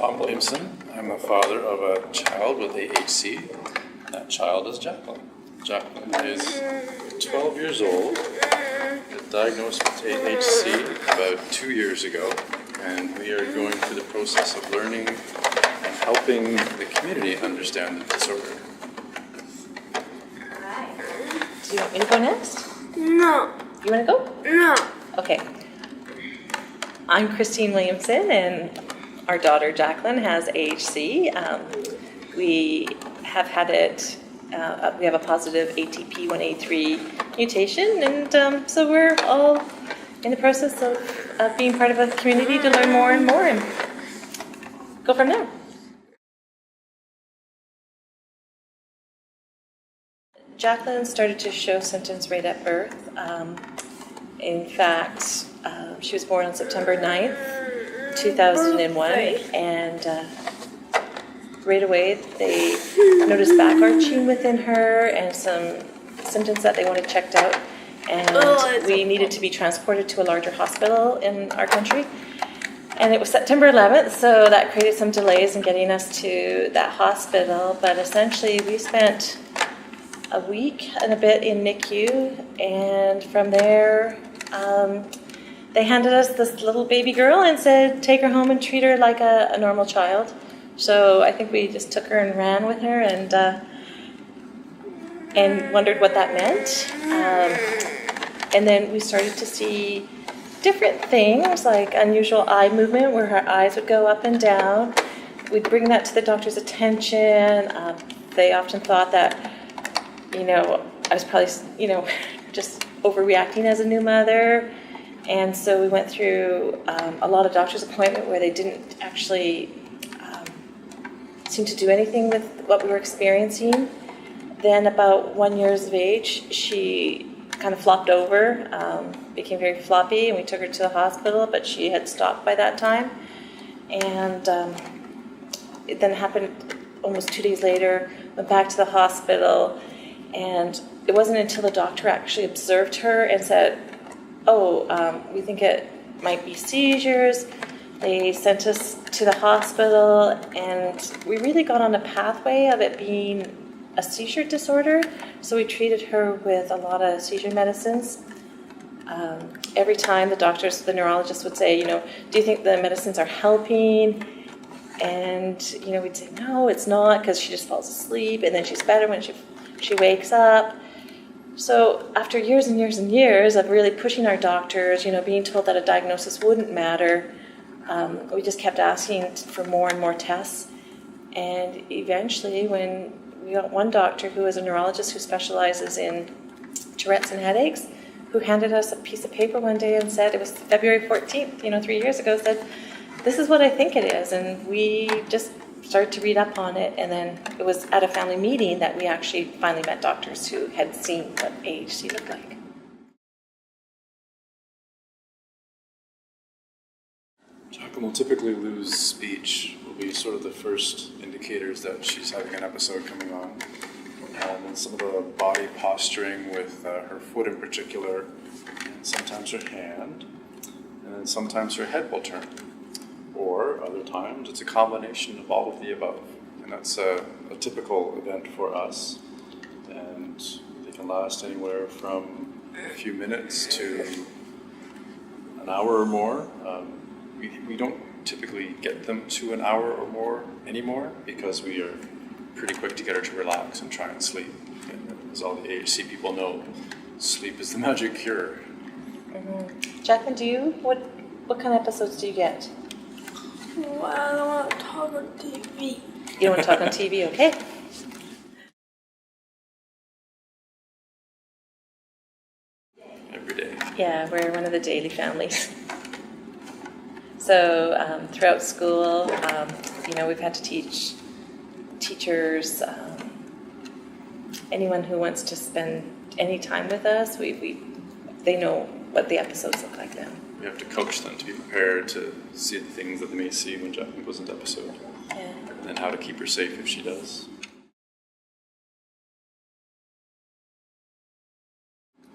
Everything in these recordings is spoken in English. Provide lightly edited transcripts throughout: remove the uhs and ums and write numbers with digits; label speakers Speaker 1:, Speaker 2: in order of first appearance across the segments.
Speaker 1: Tom Williamson. I'm the father of a child with AHC. That child is Jaqueline. Jaqueline is 12 years old, got diagnosed with AHC about 2 years ago, and we are going through the process of learning and helping the community understand the disorder.
Speaker 2: Do you want me to go next?
Speaker 3: No.
Speaker 2: You want to go?
Speaker 3: No.
Speaker 2: Okay. I'm Kristine Williamson, and our daughter Jaqueline has AHC. We have had it, we have a positive ATP1A3 mutation, and so we're all in the process of being part of a community to learn more and more and go from there. Jaqueline started to show symptoms right at birth. In fact, she was born on September 9th, 2001, and right away they noticed back arching within her and some symptoms that they wanted checked out, and we needed to be transported to a larger hospital in our country. And it was September 11th, so that created some delays in getting us to that hospital, but essentially we spent a week and a bit in NICU, and from there they handed us this little baby girl and said take her home and treat her like a normal child. So I think we just took her and ran with her and wondered what that meant. And then we started to see different things like unusual eye movement where her eyes would go up and down. We'd bring that to the doctor's attention. They often thought that I was probably, just overreacting as a new mother. And so we went through a lot of doctor's appointment where they didn't actually seem to do anything with what we were experiencing. Then about 1 year of age, she kind of flopped over, became very floppy, and we took her to the hospital, but she had stopped by that time. And it then happened almost 2 days later, went back to the hospital. And it wasn't until the doctor actually observed her and said, we think it might be seizures. They sent us to the hospital, and we really got on a pathway of it being a seizure disorder. So we treated her with a lot of seizure medicines. Every time the neurologist would say, do you think the medicines are helping? And, we'd say, no, it's not, because she just falls asleep, and then she's better when she wakes up. So after years and years and years of really pushing our doctors, being told that a diagnosis wouldn't matter, we just kept asking for more and more tests. And eventually, when we got one doctor who is a neurologist who specializes in Tourette's and headaches, who handed us a piece of paper one day and said, it was February 14th, 3 years ago, said, this is what I think it is. And we just started to read up on it, and then it was at a family meeting that we actually finally met doctors who had seen what AHC looked like.
Speaker 1: Jaqueline will typically lose speech, will be sort of the first indicators that she's having an episode coming on. And some of the body posturing with her foot in particular, and sometimes her hand, and then sometimes her head will turn. Or other times it's a combination of all of the above. And that's a typical event for us. And they can last anywhere from a few minutes to an hour or more. We don't typically get them to an hour or more anymore because we are pretty quick to get her to relax and try and sleep. And as all the AHC people know, sleep is the magic cure.
Speaker 2: Mm-hmm. Jaqueline, what kind of episodes do you get?
Speaker 3: Well, I don't want to talk on TV.
Speaker 2: You don't want to talk on TV, okay?
Speaker 1: Every day.
Speaker 2: Yeah, we're one of the daily families. So throughout school, we've had to teach teachers, anyone who wants to spend any time with us, they know what the episodes look like then.
Speaker 1: We have to coach them to be prepared to see the things that they may see when Jaqueline goes into episode.
Speaker 2: Yeah.
Speaker 1: And then how to keep her safe if she does.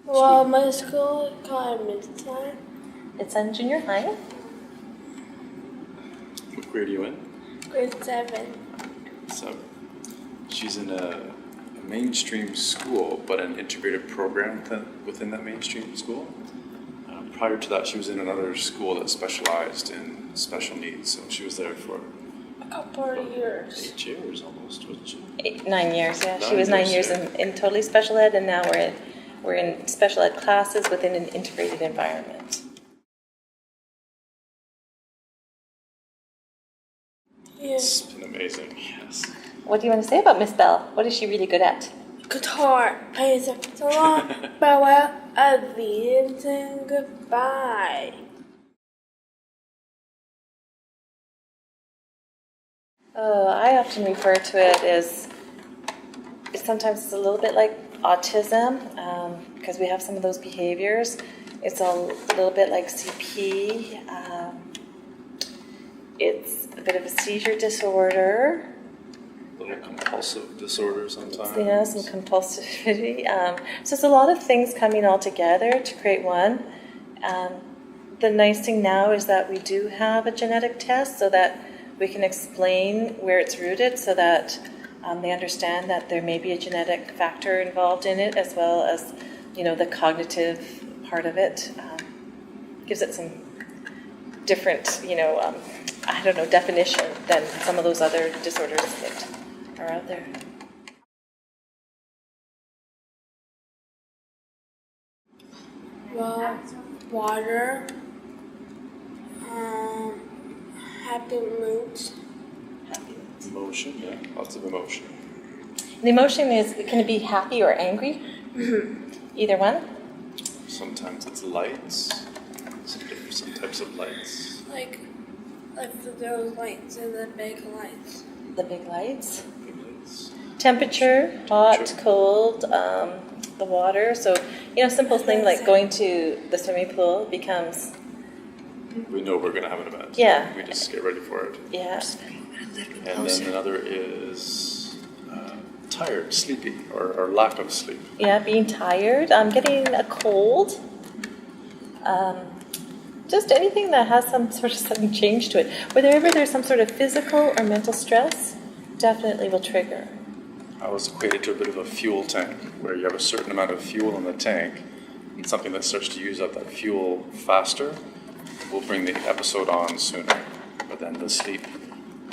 Speaker 3: Well, my school kind of missed time.
Speaker 2: It's in junior high.
Speaker 1: What grade are you in?
Speaker 3: Grade 7.
Speaker 1: So she's in a mainstream school, but an integrated program within that mainstream school. Prior to that, she was in another school that specialized in special needs. So she was there for
Speaker 3: A couple of years.
Speaker 1: 8 years almost, wasn't she?
Speaker 2: 9 years, yeah. She
Speaker 1: 9
Speaker 2: was 9
Speaker 1: years,
Speaker 2: years
Speaker 1: yeah.
Speaker 2: in totally special ed, and now we're in special ed classes within an integrated environment.
Speaker 1: It's
Speaker 3: Yeah.
Speaker 1: been amazing, yes.
Speaker 2: What do you want to say about Miss Bell? What is she really good at?
Speaker 3: Guitar. Plays so long. Farewell. Williamson. Goodbye.
Speaker 2: Oh, I often refer to it as sometimes it's a little bit like autism because we have some of those behaviors. It's a little bit like CP. It's a bit of a seizure disorder.
Speaker 1: A little compulsive disorder sometimes.
Speaker 2: Yeah, some compulsivity. So it's a lot of things coming all together to create one. The nice thing now is that we do have a genetic test so that we can explain where it's rooted so that they understand that there may be a genetic factor involved in it as well as, the cognitive part of it. Gives it some different, definition than some of those other disorders that are out there.
Speaker 3: Well, water. Happy moods.
Speaker 1: Emotion, yeah, lots of emotion.
Speaker 2: The emotion can it be happy or angry? Either one?
Speaker 1: Sometimes it's lights, some types of lights.
Speaker 3: Like those lights and the big lights.
Speaker 2: The big lights.
Speaker 1: Big lights.
Speaker 2: Temperature, hot,
Speaker 1: Temperature.
Speaker 2: cold, the water. So, simple thing like going to the swimming pool becomes,
Speaker 1: We know we're going to have an event.
Speaker 2: Yeah.
Speaker 1: We just get ready for it.
Speaker 2: yeah.
Speaker 1: And then another is tired, sleepy, or lack of sleep.
Speaker 2: Yeah, being tired, getting a cold, just anything that has some sort of sudden change to it. Whenever there's some sort of physical or mental stress, definitely will trigger.
Speaker 1: I was equated to a bit of a fuel tank, where you have a certain amount of fuel in the tank, and something that starts to use up that fuel faster will bring the episode on sooner. But then the sleep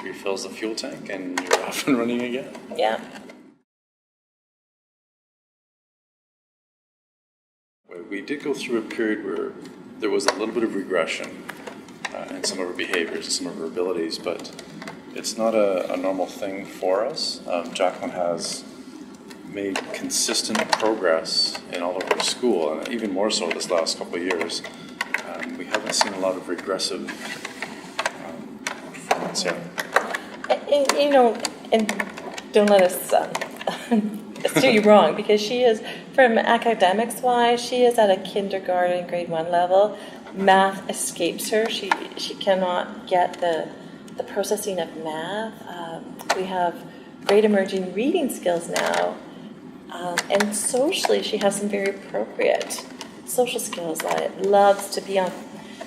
Speaker 1: refills the fuel tank, and you're off and running again.
Speaker 2: Yeah.
Speaker 1: We did go through a period where there was a little bit of regression in some of her behaviors and some of her abilities, but it's not a normal thing for us. Jaqueline has made consistent progress in all of her school, and even more so this last couple of years. We haven't seen a lot of regressive performance yet.
Speaker 2: And don't let us steer you wrong, because she is, from academics-wise, she is at a kindergarten, grade 1 level. Math escapes her. She cannot get the processing of math. We have great emerging reading skills now. And socially, she has some very appropriate social skills. Loves to be on,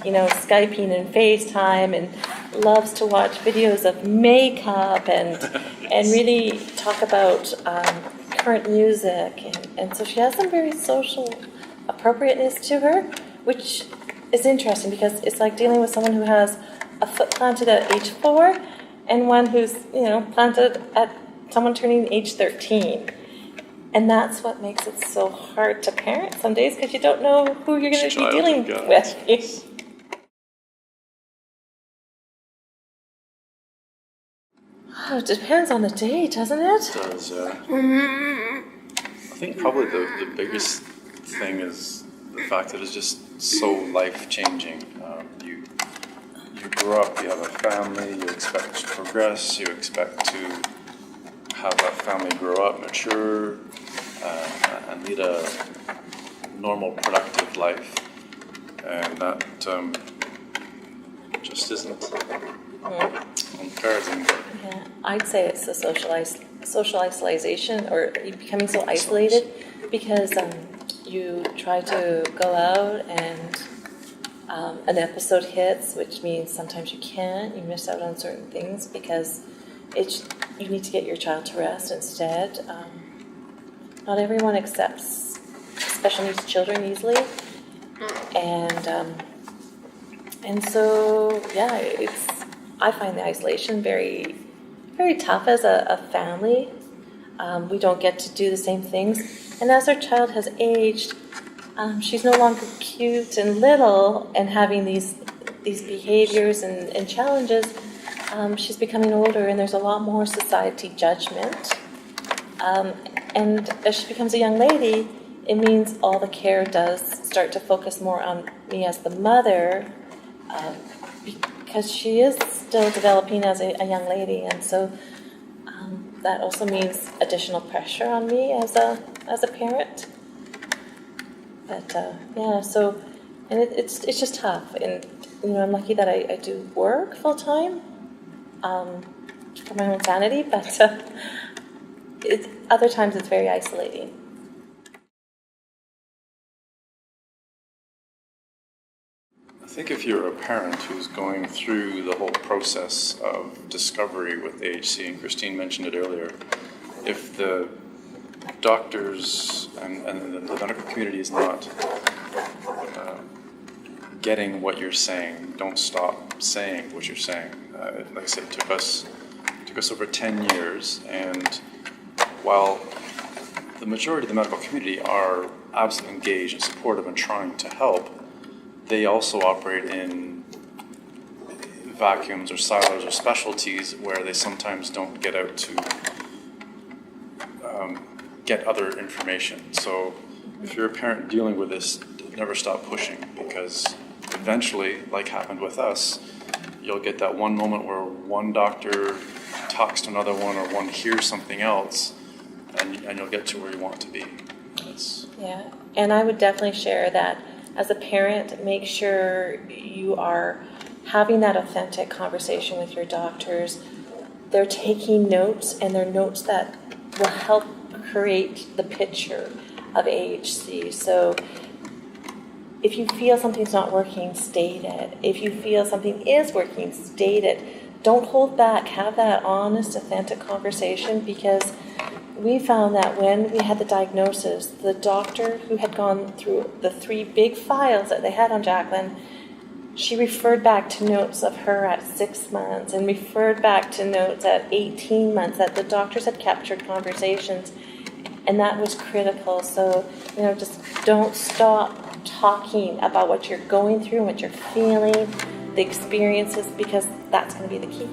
Speaker 2: Skyping and FaceTime, and loves to watch videos of makeup and really talk about current music. And so she has some very social appropriateness to her, which is interesting because it's like dealing with someone who has a foot planted at age 4 and one who's, planted at someone turning age 13. And that's what makes it so hard to parent some days, because you don't know who you're going to be dealing with. Oh, it depends on the day, doesn't it?
Speaker 1: It does, I think probably the biggest thing is the fact that it's just so life-changing. You grow up, you have a family, you expect to progress, you expect to have that family grow up, mature, and lead a normal, productive life. And that just isn't on the cards anymore.
Speaker 2: Yeah, I'd say it's the social isolation, or becoming so isolated, because you try to go out and An episode hits, which means sometimes you can't. You miss out on certain things because you need to get your child to rest instead. Not everyone accepts special needs children easily, and so I find the isolation very, very tough as a family. We don't get to do the same things, and as our child has aged, she's no longer cute and little and having these behaviors and challenges. She's becoming older, and there's a lot more society judgment. And as she becomes a young lady, it means all the care does start to focus more on me as the mother, because she is still developing as a young lady, and so that also means additional pressure on me as a parent. But and it's just tough, and I'm lucky that I do work full time for my own sanity, but other times it's very isolating.
Speaker 1: I think if you're a parent who's going through the whole process of discovery with AHC, and Kristine mentioned it earlier, if the doctors and the medical community is not getting what you're saying, don't stop saying what you're saying. Like I said, it took us over 10 years, and while the majority of the medical community are absolutely engaged and supportive and trying to help, they also operate in vacuums or silos or specialties where they sometimes don't get out to get other information. So if you're a parent dealing with this, never stop pushing, because eventually, like happened with us, you'll get that one moment where one doctor talks to another one, or one hears something else, and you'll get to where you want to be.
Speaker 2: Yeah, and I would definitely share that as a parent, make sure you are having that authentic conversation with your doctors. They're taking notes, and they're notes that will help create the picture of AHC. So if you feel something's not working, state it. If you feel something is working, state it. Don't hold back. Have that honest, authentic conversation, because we found that when we had the diagnosis, the doctor who had gone through the 3 big files that they had on Jaqueline, she referred back to notes of her at 6 months and referred back to notes at 18 months that the doctors had captured conversations, and that was critical. So, just don't stop talking about what you're going through and what you're feeling, the experiences, because that's going to be the key.